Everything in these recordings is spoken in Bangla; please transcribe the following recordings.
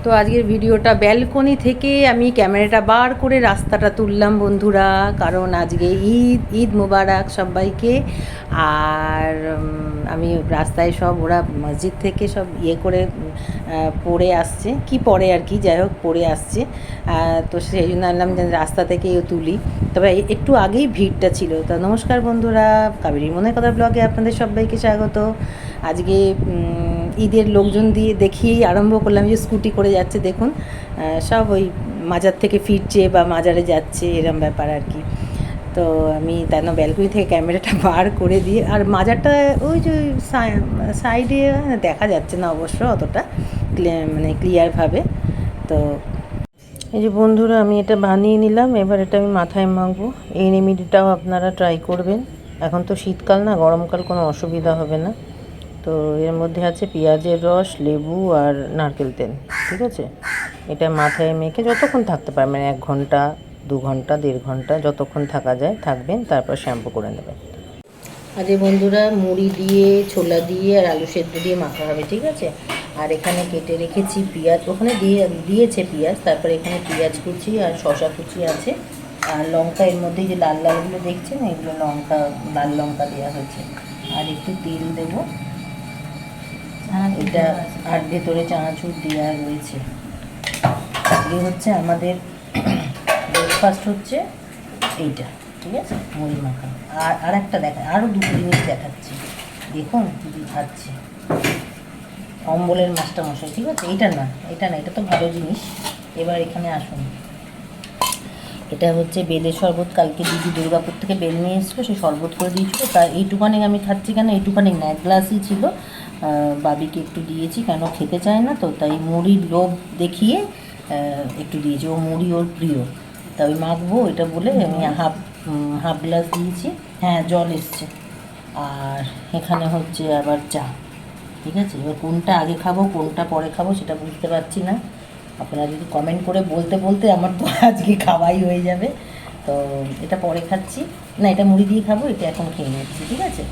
তো আজকের ভিডিওটা ব্যালকনি থেকে আমি ক্যামেরাটা বার করে রাস্তাটা তুললাম বন্ধুরা, কারণ আজকে ঈদ মোবারক সবাইকে। আর আমি রাস্তায় সব ওরা মসজিদ থেকে সব করে পড়ে আসছে, কি পড়ে আর কি, যাই হোক পড়ে আসছে। তো সেই জন্য আনলাম যে রাস্তা থেকেই তুলি। তবে একটু আগেই ভিড়টা ছিল। তো নমস্কার বন্ধুরা, কাবেরীর মনের কথা ব্লগে আপনাদের সবাইকে স্বাগত। আজকে ঈদের লোকজন দিয়ে দেখিয়েই আরম্ভ করলাম। যে স্কুটি করে যাচ্ছে দেখুন, সব ওই মাজার থেকে ফিরছে বা মাজারে যাচ্ছে, এরম ব্যাপার আর কি। তো আমি তাই না ব্যালকনি থেকে ক্যামেরাটা বার করে দিয়ে, আর মাজারটা ওই যে সাইডে দেখা যাচ্ছে না অবশ্য অতটা মানে ক্লিয়ারভাবে। তো এই যে বন্ধুরা, আমি এটা বানিয়ে নিলাম। এবার এটা আমি মাথায় মাখবো। এই রেমেডিটাও আপনারা ট্রাই করবেন। এখন তো শীতকাল না, গরমকাল কোনো অসুবিধা হবে না। তো এর মধ্যে আছে পেঁয়াজের রস, লেবু আর নারকেল তেল, ঠিক আছে। এটা মাথায় মেখে যতক্ষণ থাকতে পারবেন, মানে 1 ঘন্টা 2 ঘন্টা 1.5 ঘন্টা যতক্ষণ থাকা যায় থাকবেন, তারপর শ্যাম্পু করে নেবেন। আজকে বন্ধুরা মুড়ি দিয়ে, ছোলা দিয়ে আর আলু সেদ্ধ দিয়ে মাখা হবে, ঠিক আছে। আর এখানে কেটে রেখেছি পেঁয়াজ, ওখানে দিয়েছে পেঁয়াজ, তারপরে এখানে পেঁয়াজ কুচি আর শসা কুচি আছে। আর লঙ্কা, এর মধ্যে যে লাল লালগুলো দেখছেন এগুলো লঙ্কা, লাল লঙ্কা দেওয়া হয়েছে। আর একটু তেল দেবো এটা, আর ভেতরে চানাচুর দেওয়া রয়েছে। এই হচ্ছে আমাদের ব্রেকফাস্ট, হচ্ছে এইটা, ঠিক আছে, মুড়ি মাখা। আর একটা দেখা, আরও 2টো জিনিস দেখাচ্ছি, দেখুন দিদি খাচ্ছে অম্বলের মাস্টার মশাই, ঠিক আছে। এটা না, এটা তো ভালো জিনিস। এবার এখানে আসুন, এটা হচ্ছে বেলের শরবত। কালকে দিদি দুর্গাপুর থেকে বেল নিয়ে এসেছিলো, সে শরবত করে দিয়েছিলো। তা এইটুখানি আমি খাচ্ছি। কেন এইটুখানি না, 1 গ্লাসই ছিল। বাবিকে একটু দিয়েছি, কেন খেতে চায় না তো, তাই মুড়ির লোভ দেখিয়ে একটু দিয়েছি। ও মুড়ি ওর প্রিয়, তা ওই মাখবো এটা বলে আমি হাফ গ্লাস দিয়েছি। হ্যাঁ, জল এসছে। আর এখানে হচ্ছে আবার চা, ঠিক আছে। এবার কোনটা আগে খাবো কোনটা পরে খাবো সেটা বুঝতে পারছি না। আপনারা যদি কমেন্ট করে বলতে বলতে আমার তো আজকে খাওয়াই হয়ে যাবে। তো এটা পরে খাচ্ছি, না এটা মুড়ি দিয়ে খাবো, এটা এখন খেয়ে নিচ্ছি, ঠিক আছে।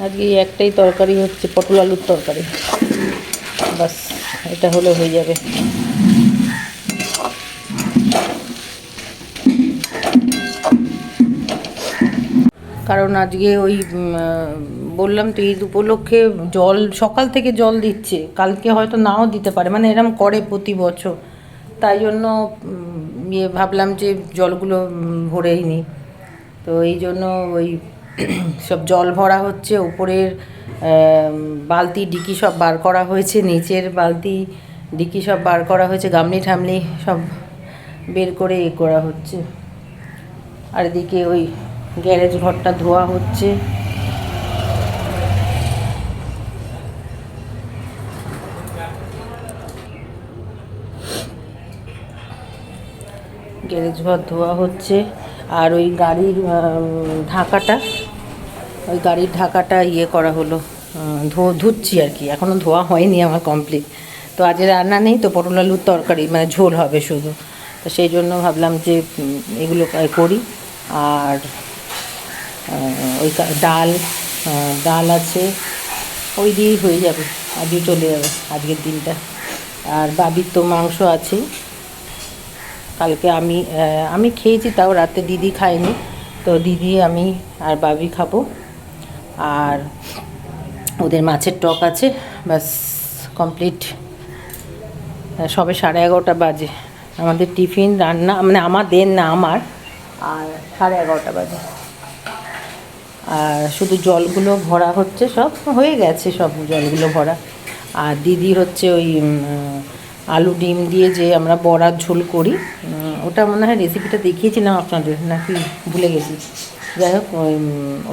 আজকে একটাই তরকারি হচ্ছে পটল আলুর তরকারি, বাস এটা হলে হয়ে যাবে। কারণ আজকে ওই বললাম তো, ঈদ উপলক্ষে জল সকাল থেকে জল দিচ্ছে, কালকে হয়তো নাও দিতে পারে, মানে এরম করে প্রতি বছর। তাই জন্য ভাবলাম যে জলগুলো ভরেই নিই। তো এই জন্য ওই সব জল ভরা হচ্ছে। উপরের বালতি ডিকি সব বার করা হয়েছে, নিচের বালতি ডিকি সব বার করা হয়েছে, গামলি ঠামলি সব বের করে করা হচ্ছে। আর এদিকে ওই গ্যারেজ ঘরটা ধোয়া হচ্ছে। গ্যারেজ ঘর ধোয়া হচ্ছে। আর ওই গাড়ির ঢাকাটা, ওই গাড়ির ঢাকাটা করা হলো, ধুচ্ছি আর কি, এখনও ধোয়া হয়নি আমার কমপ্লিট। তো আজ রান্না নেই তো, পটল আলুর তরকারি, মানে ঝোল হবে শুধু। তো সেই জন্য ভাবলাম যে এগুলো করি। আর ওই ডাল আছে, ওই দিয়েই হয়ে যাবে, আজকে চলে যাবে আজকের দিনটা। আর বাবির তো মাংস আছে, কালকে আমি খেয়েছি, তাও রাতে দিদি খায়নি। তো দিদি, আমি আর বাবি খাবো। আর ওদের মাছের টক আছে, ব্যাস কমপ্লিট। সবে 11:30 বাজে। আমাদের টিফিন রান্না, মানে আমাদের না, আমার, আর 11:30 বাজে। আর শুধু জলগুলো ভরা হচ্ছে, সব হয়ে গেছে, সব জলগুলো ভরা। আর দিদি হচ্ছে ওই আলু ডিম দিয়ে যে আমরা বড়ার ঝোল করি, ওটা মনে হয় রেসিপিটা দেখিয়েছিলাম আপনাদের, নাকি ভুলে গেছি। যাই হোক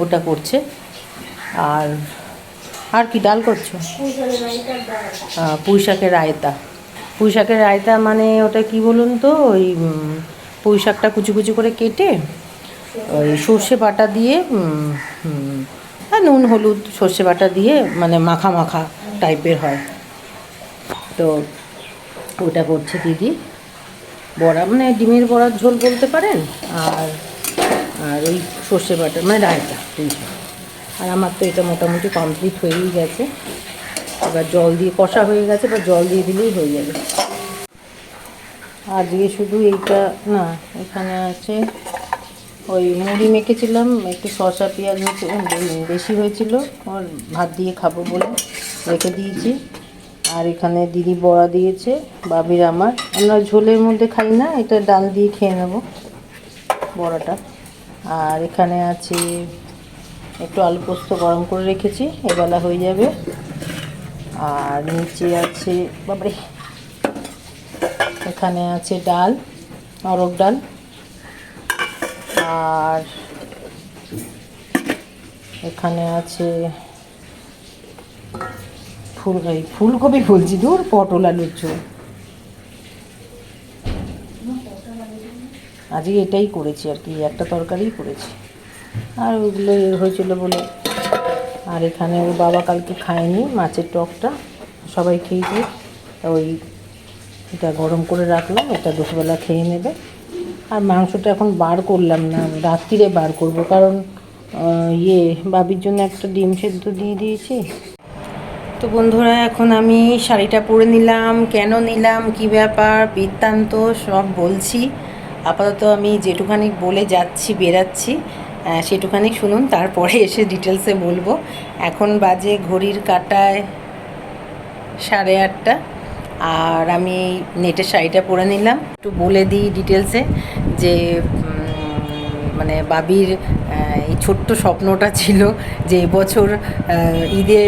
ওটা করছে। আর কি ডাল করছো? পুঁই শাকের রায়তা। পুঁই শাকের রায়তা মানে ওটা কি বলুন তো, ওই পুঁই শাকটা কুচি কুচি করে কেটে ওই সর্ষে বাটা দিয়ে, নুন হলুদ সর্ষে বাটা দিয়ে, মানে মাখা মাখা টাইপের হয়। তো ওটা করছে দিদি। বড়া মানে ডিমের বড়ার ঝোল বলতে পারেন। আর আর ওই সর্ষে বাটা মানে রায়তা। আর আমার তো এটা মোটামুটি কমপ্লিট হয়েই গেছে। এবার জল দিয়ে কষা হয়ে গেছে, এবার জল দিয়ে দিলেই হয়ে যাবে। আজকে শুধু এইটা না, এখানে আছে ওই মুড়ি মেখেছিলাম, একটু শসা পেঁয়াজ বেশি হয়েছিল, আর ভাত দিয়ে খাবো বলে রেখে দিয়েছি। আর এখানে দিদি বড়া দিয়েছে, বাবির আমার, আমরা ঝোলের মধ্যে খাই না, এটা ডাল দিয়ে খেয়ে নেব বড়াটা। আর এখানে আছে একটু আলু পোস্ত গরম করে রেখেছি, এবেলা হয়ে যাবে। আর নিচে আছে বাবারে, এখানে আছে ডাল, অরড় ডাল। আর এখানে আছে ফুলকপি বলছি, দূর, পটল আলুর ঝোল। আজকে এটাই করেছি আর কি, একটা তরকারিই করেছি, আর ওইগুলো হয়েছিল বলে। আর এখানে ওর বাবা কালকে খায়নি মাছের টকটা, সবাই খেয়েছে, ওই এটা গরম করে রাখলাম, এটা দুপুরবেলা খেয়ে নেবে। আর মাংসটা এখন বার করলাম না, রাত্রিরে বার করব, কারণ বাবির জন্য একটা ডিম সেদ্ধ দিয়ে দিয়েছি। তো বন্ধুরা, এখন আমি শাড়িটা পরে নিলাম, কেন নিলাম, কি ব্যাপার, বৃত্তান্ত সব বলছি। আপাতত আমি যেটুখানি বলে যাচ্ছি, বেরাচ্ছি, সেটুখানি শুনুন, তারপরে এসে ডিটেলসে বলবো। এখন বাজে ঘড়ির কাঁটায় 8:30, আর আমি নেটের শাড়িটা পরে নিলাম। একটু বলে দিই ডিটেলসে যে মানে বাবির এই ছোট্ট স্বপ্নটা ছিল যে এবছর ঈদে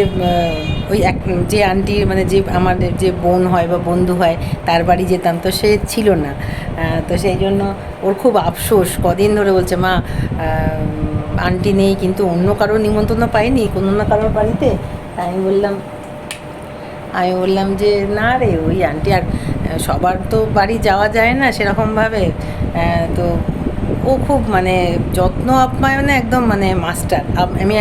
ওই এক যে আন্টির মানে যে আমাদের যে বোন হয় বা বন্ধু হয় তার বাড়ি যেতাম, তো সে ছিল না। তো সেই জন্য ওর খুব আফসোস, কদিন ধরে বলছে মা আন্টি নেই, কিন্তু অন্য কারোর নিমন্ত্রণ পাইনি কোনো না কারোর বাড়িতে। আমি বললাম যে না রে, ওই আন্টি আর সবার তো বাড়ি যাওয়া যায় না সেরকমভাবে। তো ও খুব মানে যত্ন আপ্যায়নে একদম মানে মাস্টার। আমি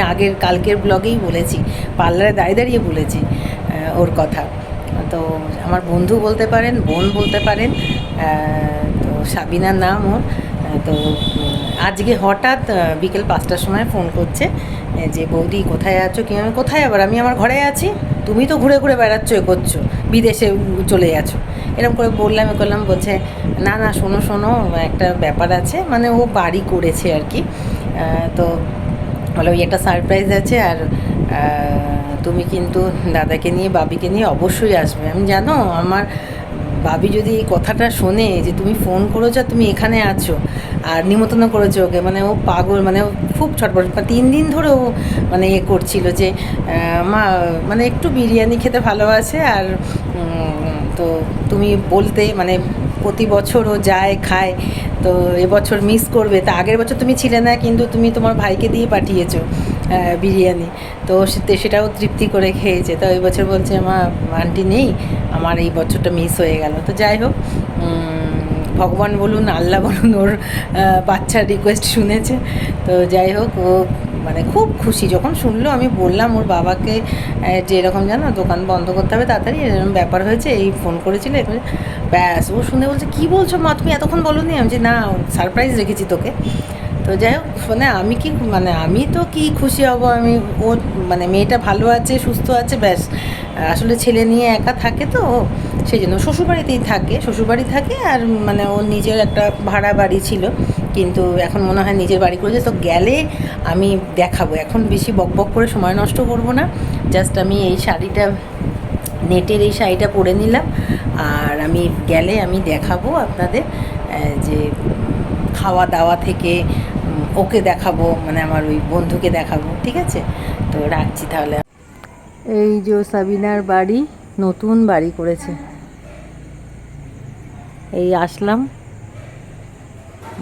কালকের ব্লগেই বলেছি, পার্লারে দাঁড়িয়ে দাঁড়িয়ে বলেছি ওর কথা। তো আমার বন্ধু বলতে পারেন, বোন বলতে পারেন। তো সাবিনার নাম ওর। তো আজকে হঠাৎ বিকেল 5টার সময় ফোন করছে যে বৌদি কোথায় আছো, কি? আমি কোথায় আবার, আমি আমার ঘরে আছি, তুমি তো ঘুরে ঘুরে বেড়াচ্ছ, এ করছো, বিদেশে চলে গেছো, এরকম করে বললাম। করলাম, বলছে না না শোনো শোনো, একটা ব্যাপার আছে, মানে ও বাড়ি করেছে আর কি। তো বলো ওই একটা সারপ্রাইজ আছে, আর তুমি কিন্তু দাদাকে নিয়ে বাবিকে নিয়ে অবশ্যই আসবে। আমি জানো আমার বাবি যদি এই কথাটা শোনে যে তুমি ফোন করেছো, তুমি এখানে আছো আর নিমন্ত্রণ করেছো ওকে, মানে ও পাগল, মানে ও খুব ছটফট, 3 দিন ধরে ও মানে করছিল যে মা মানে একটু বিরিয়ানি খেতে ভালোবাসে, আর তো তুমি বলতে মানে প্রতি বছর ও যায় খায়, তো এবছর মিস করবে। তা আগের বছর তুমি ছিলে না, কিন্তু তুমি তোমার ভাইকে দিয়ে পাঠিয়েছো বিরিয়ানি, তো সেটাও তৃপ্তি করে খেয়েছে। তো এই বছর বলছে মা আন্টি নেই, আমার এই বছরটা মিস হয়ে গেল। তো যাই হোক, ভগবান বলুন আল্লাহ বলুন, ওর বাচ্চার রিকোয়েস্ট শুনেছে। তো যাই হোক, ও মানে খুব খুশি যখন শুনলো। আমি বললাম ওর বাবাকে যে এরকম জানো দোকান বন্ধ করতে হবে তাড়াতাড়ি, এরকম ব্যাপার হয়েছে, এই ফোন করেছিল। ব্যাস ও শুনে বলছে কী বলছো মা, তুমি এতক্ষণ বলোনি? আমি যে না, সারপ্রাইজ রেখেছি তোকে। তো যাই হোক, মানে আমি তো কি খুশি হব, আমি ও মানে মেয়েটা ভালো আছে, সুস্থ আছে, ব্যাস। আসলে ছেলে নিয়ে একা থাকে তো ও, সেই জন্য শ্বশুরবাড়িতেই থাকে, শ্বশুরবাড়ি থাকে। আর মানে ওর নিজের একটা ভাড়া বাড়ি ছিল, কিন্তু এখন মনে হয় নিজের বাড়ি করেছে। তো গেলে আমি দেখাবো, এখন বেশি বকবক করে সময় নষ্ট করব না। জাস্ট আমি এই শাড়িটা, নেটের এই শাড়িটা পরে নিলাম, আর আমি গেলে আমি দেখাবো আপনাদের যে খাওয়া দাওয়া থেকে ওকে দেখাবো, মানে আমার ওই বন্ধুকে দেখাবো, ঠিক আছে? তো রাখছি তাহলে। এই যে সাবিনার বাড়ি, নতুন বাড়ি করেছে, এই আসলাম,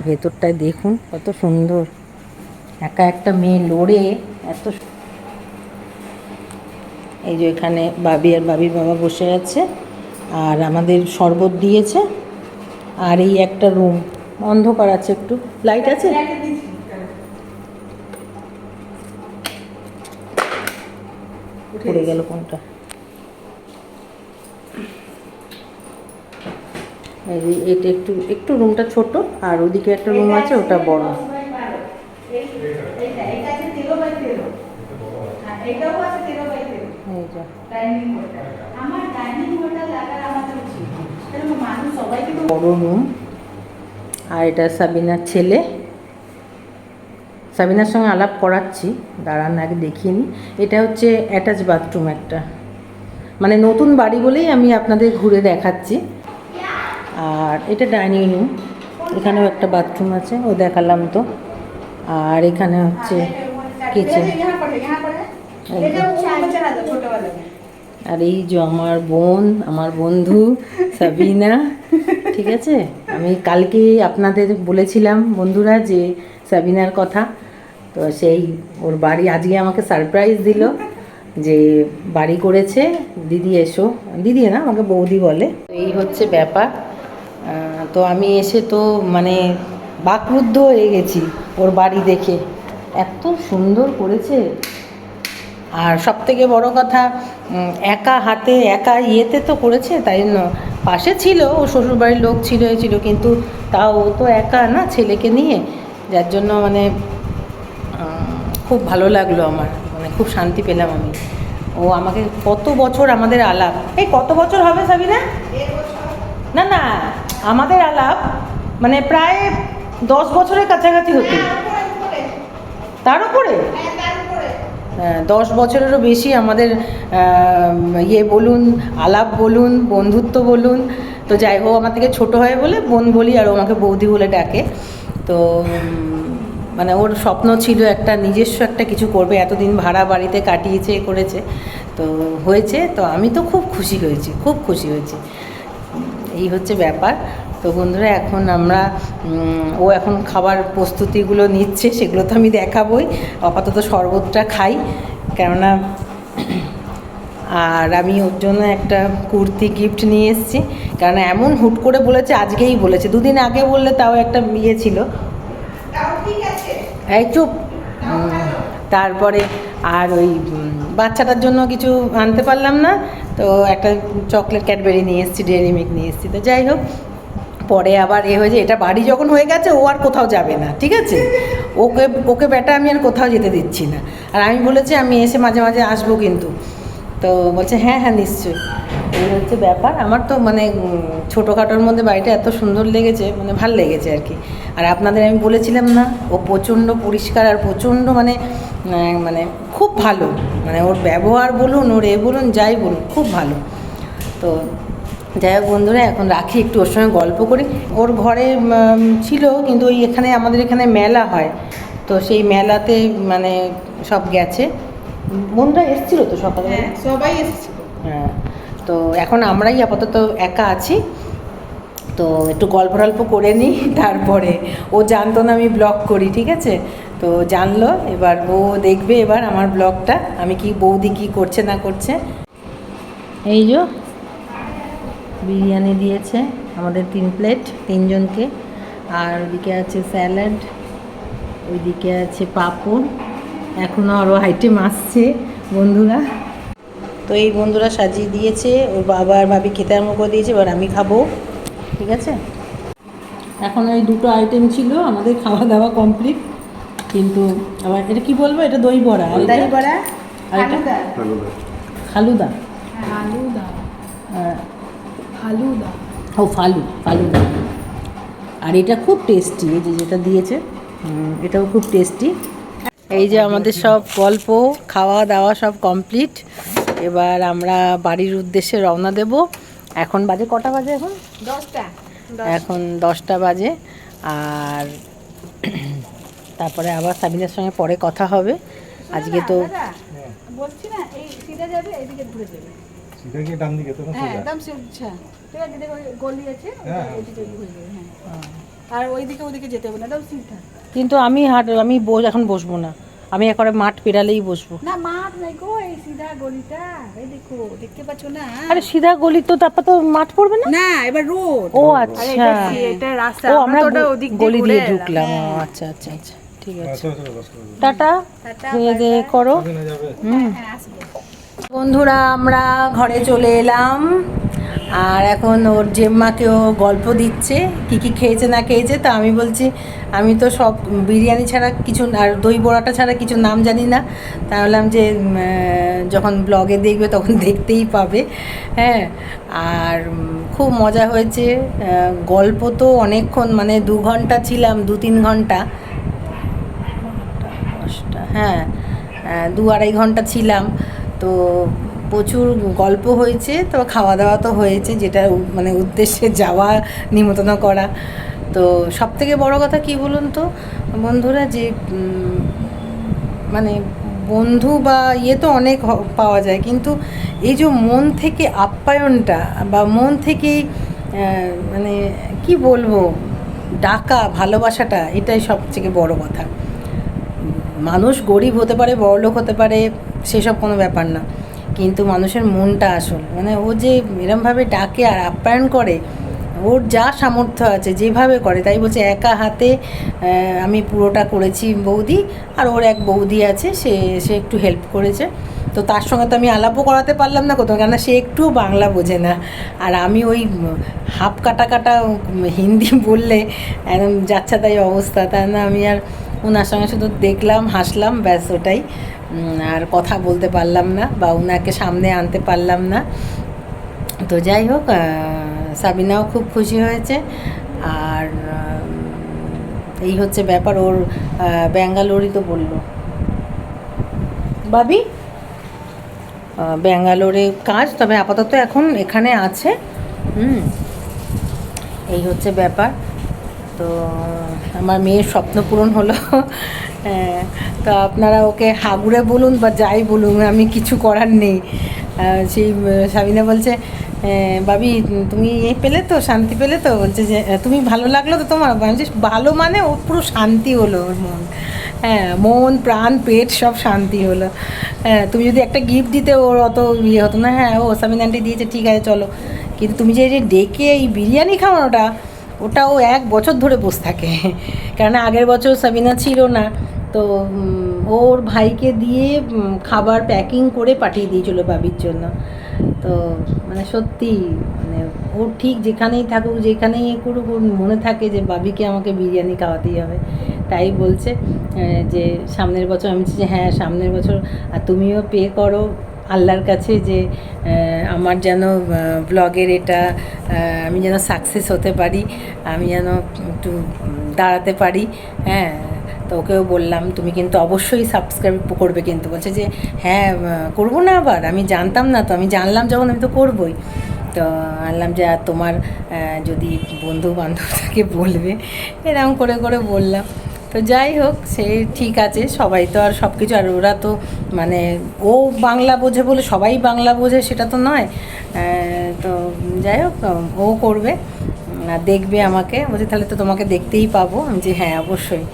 ভেতরটায় দেখুন কত সুন্দর, একা একটা মেয়ে লড়ে এত। এই যে এখানে বাবি আর বাবির বাবা বসে আছে, আর আমাদের শরবত দিয়েছে। আর এই একটা রুম, অন্ধকার আছে, একটু লাইট আছে, পড়ে গেল কোনটা। এটা একটু একটু রুমটা ছোট, আর ওদিকে একটা রুম আছে, ওটা বড়। মানুষ সবাইকে বড় রুম। আর এটা সাবিনার ছেলে, সাবিনার সঙ্গে আলাপ করাচ্ছি, দাঁড়ান আগে দেখিয়ে নিই। এটা হচ্ছে অ্যাটাচ বাথরুম একটা, মানে নতুন বাড়ি বলেই আমি আপনাদের ঘুরে দেখাচ্ছি। আর এটা ডাইনিং রুম, এখানেও একটা বাথরুম আছে, ও দেখালাম তো। আর এখানে হচ্ছে কিচেন। আর এই যে আমার বোন, আমার বন্ধু সাবিনা, ঠিক আছে। আমি কালকে আপনাদের বলেছিলাম বন্ধুরা যে সাবিনার কথা, তো সেই ওর বাড়ি আজকে আমাকে সারপ্রাইজ দিল যে বাড়ি করেছে, দিদি এসো, দিদি না আমাকে বৌদি বলে। এই হচ্ছে ব্যাপার। তো আমি এসে তো মানে বাকরুদ্ধ হয়ে গেছি ওর বাড়ি দেখে, এত সুন্দর করেছে। আর সবথেকে বড় কথা, একা হাতে একা ইয়েতে তো করেছে, তাই জন্য পাশে ছিল ও শ্বশুরবাড়ির লোক ছিল, কিন্তু তাও ও তো একা না, ছেলেকে নিয়ে, যার জন্য মানে খুব ভালো লাগলো আমার, মানে খুব শান্তি পেলাম আমি। ও আমাকে কত বছর আমাদের আলাপ, এই কত বছর হবে সাবিনা? না না, আমাদের আলাপ মানে প্রায় 10 বছরের কাছাকাছি হতো, তার উপরে। 10 বছরেরও বেশি আমাদের ইয়ে বলুন, আলাপ বলুন, বন্ধুত্ব বলুন। তো যাই হোক, আমার থেকে ছোটো হয় বলে বোন বলি, আর ও আমাকে বৌদি বলে ডাকে। তো মানে ওর স্বপ্ন ছিল একটা নিজস্ব একটা কিছু করবে, এতদিন ভাড়া বাড়িতে কাটিয়েছে করেছে, তো হয়েছে। তো আমি তো খুব খুশি হয়েছি, খুব খুশি হয়েছি। এই হচ্ছে ব্যাপার। তো বন্ধুরা এখন আমরা ও এখন খাবার প্রস্তুতিগুলো নিচ্ছে, সেগুলো তো আমি দেখাবই। আপাতত শরবতটা খাই, কেননা আর আমি ওর জন্য একটা কুর্তি গিফট নিয়ে এসেছি, কারণ এমন হুট করে বলেছে, আজকেই বলেছে, 2 দিন আগে বললে তাও একটা ইয়ে ছিল। এই চুপ। তারপরে আর ওই বাচ্চাটার জন্য কিছু আনতে পারলাম না, তো একটা চকলেট ক্যাডবেরি নিয়ে এসেছি, ডেয়ারি মিল্ক নিয়ে এসেছি। তো যাই হোক, পরে আবার এ হয়েছে, এটা বাড়ি যখন হয়ে গেছে ও আর কোথাও যাবে না, ঠিক আছে। ওকে বেটা আমি আর কোথাও যেতে দিচ্ছি না। আর আমি বলেছি আমি এসে মাঝে মাঝে আসবো কিন্তু। তো বলছে হ্যাঁ হ্যাঁ নিশ্চয়ই। এই হচ্ছে ব্যাপার। আমার তো মানে ছোটোখাটোর মধ্যে বাড়িটা এত সুন্দর লেগেছে, মানে ভাল লেগেছে আর কি। আর আপনাদের আমি বলেছিলাম না, ও প্রচণ্ড পরিষ্কার আর প্রচণ্ড মানে মানে খুব ভালো, মানে ওর ব্যবহার বলুন, ওর বলুন, যাই বলুন, খুব ভালো। তো যাই হোক বন্ধুরা, এখন রাখি, একটু ওর সঙ্গে গল্প করি। ওর ঘরে ছিল, কিন্তু ওই এখানে আমাদের এখানে মেলা হয়, তো সেই মেলাতে মানে সব গেছে। বন্ধুরা এসেছিলো তো সকালে, সবাই এসেছিল। হ্যাঁ, তো এখন আমরাই আপাতত একা আছি, তো একটু গল্প টল্প করে নিই। তারপরে ও জানতো না আমি ব্লগ করি, ঠিক আছে, তো জানলো। এবার ও দেখবে এবার আমার ব্লগটা, আমি কি বৌদি কী করছে না করছে। এই যে বিরিয়ানি দিয়েছে আমাদের 3 প্লেট 3 জনকে, আর ওইদিকে আছে স্যালাড, ওইদিকে আছে পাঁপড়, এখনও আরও আইটেম আসছে বন্ধুরা। তো এই বন্ধুরা সাজিয়ে দিয়েছে, ওর বাবা আর ভাবি খেতে আরম্ভ করে দিয়েছে, এবার আমি খাবো, ঠিক আছে। এখন ওই 2টো আইটেম ছিল, আমাদের খাওয়া দাওয়া কমপ্লিট। কিন্তু আবার এটা কি বলবো, এটা দই বড়া, আর দই বড়া, আর এটা ফালুদা, ফালুদা, ও ফালুদা। আর এটা খুব টেস্টি, এই যে যেটা দিয়েছে, এটাও খুব টেস্টি। এই যে আমাদের সব গল্প, খাওয়া দাওয়া সব কমপ্লিট। এবার আমরা বাড়ির উদ্দেশ্যে রওনা দেব। এখন বাজে কটা বাজে? এখন 10টা। এখন 10টা বাজে। আর তারপরে আবার সাবিনার সঙ্গে পরে কথা হবে। আজকে তো বলছি না, এই সিধা যাবে, এইদিকে ঘুরে যাবে, সিধা গিয়ে ডান দিকে তো না, হ্যাঁ সোজা একদম সোজা, ঠিক আছে। দেখো গলি আছে, ওইদিকে ঘুরে যাবে, হ্যাঁ। আর ওইদিকে যেতে হবে না, একদম সিধা। কিন্তু আমি এখন বসবো না, আমি একবারে মাঠ পেরালেই বসবো। না মাঠ নাই গো, এই সিধা গলিটা, এই দেখো, দেখতে পাচ্ছ না? আরে সিধা গলি তো, তারপর তো মাঠ পড়বে না। না, এবার রোড। ও আচ্ছা, এটা রাস্তা, ও আমরা ওদিক গলি দিয়ে ঘুরে ঢুকলাম। এলাম। ও আচ্ছা আচ্ছা আচ্ছা, ঠিক আছে, চলো চলো বাস করে টাটা, করো। যাবে। হ্যাঁ, আসবো। বন্ধুরা আমরা ঘরে চলে এলাম। আর এখন ওর জেম্মাকেও গল্প দিচ্ছে কী কী খেয়েছে না খেয়েছে। তো আমি বলছি আমি তো সব বিরিয়ানি ছাড়া কিছু আর দই বড়াটা ছাড়া কিছু নাম জানি না। তা বললাম যে যখন ব্লগে দেখবে তখন দেখতেই পাবে। হ্যাঁ, আর খুব মজা হয়েছে। গল্প তো অনেকক্ষণ, মানে 2 ঘন্টা ছিলাম, 2-3 ঘন্টা, হ্যাঁ 2-2.5 ঘন্টা ছিলাম। তো প্রচুর গল্প হয়েছে, তো খাওয়া দাওয়া তো হয়েছে, যেটা মানে উদ্দেশ্যে যাওয়া, নিমন্ত্রণ করা। তো সবথেকে বড় কথা কী বলুন তো বন্ধুরা, যে মানে বন্ধু বা ইয়ে তো অনেক পাওয়া যায়, কিন্তু এই যে মন থেকে আপ্যায়নটা বা মন থেকেই মানে কি বলবো, ডাকা, ভালোবাসাটা, এটাই সবথেকে বড় কথা। মানুষ গরিব হতে পারে, বড়লোক হতে পারে, সেসব কোনো ব্যাপার না, কিন্তু মানুষের মনটা আসল। মানে ও যে এরমভাবে ডাকে আর আপ্যায়ন করে, ওর যা সামর্থ্য আছে যেভাবে করে, তাই বলছে একা হাতে আমি পুরোটা করেছি বৌদি, আর ওর এক বৌদি আছে, সে একটু হেল্প করেছে। তো তার সঙ্গে তো আমি আলাপও করাতে পারলাম না কোথাও, কেননা সে একটুও বাংলা বোঝে না, আর আমি ওই হাফ কাটা হিন্দি বললে একদম যাচ্ছা তাই অবস্থা। তাই না, আমি আর ওনার সঙ্গে শুধু দেখলাম, হাসলাম, ব্যাস ওটাই। আর কথা বলতে পারলাম না বা ওনাকে সামনে আনতে পারলাম না। তো যাই হোক, সাবিনাও খুব খুশি হয়েছে। আর এই হচ্ছে ব্যাপার। ওর ব্যাঙ্গালোরই তো বললো বাবি, ব্যাঙ্গালোরে কাজ, তবে আপাতত এখন এখানে আছে। এই হচ্ছে ব্যাপার। তো আমার মেয়ের স্বপ্ন পূরণ হলো। তো আপনারা ওকে হাগুড়ে বলুন বা যাই বলুন, আমি কিছু করার নেই। সেই সাবিনা বলছে, বাবি তুমি এই পেলে তো, শান্তি পেলে তো, বলছে যে তুমি ভালো লাগলো তো তোমার। বলছি ভালো মানে ও পুরো শান্তি হলো ওর মন, হ্যাঁ মন প্রাণ পেট সব শান্তি হলো। হ্যাঁ, তুমি যদি একটা গিফট দিতে ওর অত ইয়ে হতো না। হ্যাঁ, ও সাবিনা আন্টি দিয়েছে, ঠিক আছে চলো, কিন্তু তুমি যে ডেকে এই বিরিয়ানি খাওয়ানোটা, ওটা ও 1 বছর ধরে বসে থাকে। কেননা আগের বছর সাবিনা ছিল না, তো ওর ভাইকে দিয়ে খাবার প্যাকিং করে পাঠিয়ে দিয়েছিল বাবির জন্য। তো মানে সত্যি, মানে ও ঠিক যেখানেই থাকুক, যেখানেই এ করুক, ওর মনে থাকে যে বাবিকে আমাকে বিরিয়ানি খাওয়াতেই হবে। তাই বলছে যে সামনের বছর। আমি বলছি যে হ্যাঁ সামনের বছর, আর তুমিও পে করো আল্লাহর কাছে যে আমার যেন ব্লগের এটা আমি যেন সাকসেস হতে পারি, আমি যেন একটু দাঁড়াতে পারি। হ্যাঁ, তো ওকেও বললাম তুমি কিন্তু অবশ্যই সাবস্ক্রাইব করবে, কিন্তু বলছে যে হ্যাঁ করবো না, আবার আমি জানতাম না, তো আমি জানলাম যখন আমি তো করবোই। তো আনলাম যে আর তোমার যদি বন্ধু বান্ধব থাকে বলবে, এরকম করে করে বললাম। তো যাই হোক, সে ঠিক আছে, সবাই তো আর সব কিছু, আর ওরা তো মানে ও বাংলা বোঝে বলে সবাই বাংলা বোঝে সেটা তো নয়। তো যাই হোক, ও করবে আর দেখবে আমাকে, বলছে তাহলে তো তোমাকে দেখতেই পাবো। আমি যে হ্যাঁ অবশ্যই।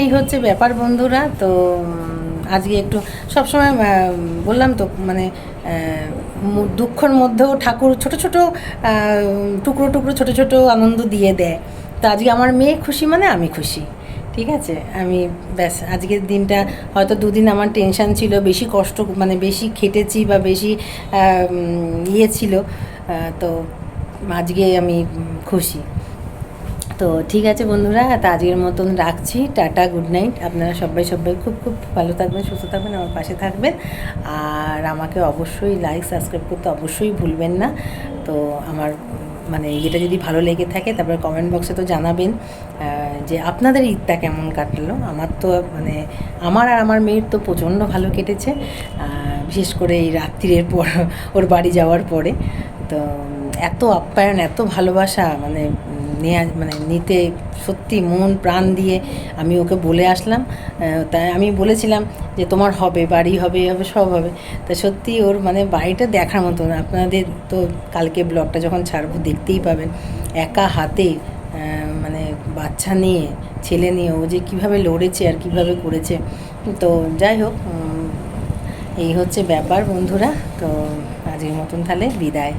এই হচ্ছে ব্যাপার বন্ধুরা। তো আজকে একটু সবসময় বললাম তো, মানে দুঃখের মধ্যেও ঠাকুর ছোট ছোট টুকরো টুকরো ছোট ছোট আনন্দ দিয়ে দেয়। তো আজকে আমার মেয়ে খুশি মানে আমি খুশি, ঠিক আছে। আমি ব্যাস আজকের দিনটা হয়তো 2 দিন আমার টেনশান ছিল, বেশি কষ্ট, মানে বেশি খেটেছি বা বেশি ইয়ে ছিল, তো আজকে আমি খুশি। তো ঠিক আছে বন্ধুরা, তা আজকের মতন রাখছি, টাটা, গুড নাইট। আপনারা সবাই খুব খুব ভালো থাকবেন, সুস্থ থাকবেন, আমার পাশে থাকবেন, আর আমাকে অবশ্যই লাইক সাবস্ক্রাইব করতে অবশ্যই ভুলবেন না। তো আমার মানে এটা যদি ভালো লেগে থাকে, তারপরে কমেন্ট বক্সে তো জানাবেন যে আপনাদের ঈদটা কেমন কাটলো। আমার তো মানে আমার আর আমার মেয়ের তো প্রচণ্ড ভালো কেটেছে, বিশেষ করে এই রাত্রির পর ওর বাড়ি যাওয়ার পরে। তো এত আপ্যায়ন, এত ভালোবাসা, মানে নিতে সত্যি মন প্রাণ দিয়ে আমি ওকে বলে আসলাম। তাই আমি বলেছিলাম যে তোমার হবে, বাড়ি হবে, হবে, সব হবে। তা সত্যি ওর মানে বাড়িটা দেখার মতন। আপনাদের তো কালকে ব্লগটা যখন ছাড়বো দেখতেই পাবেন, একা হাতে মানে বাচ্চা নিয়ে, ছেলে নিয়ে ও যে কীভাবে লড়েছে আর কীভাবে করেছে। তো যাই হোক, এই হচ্ছে ব্যাপার বন্ধুরা। তো আজকের মতন তাহলে বিদায়।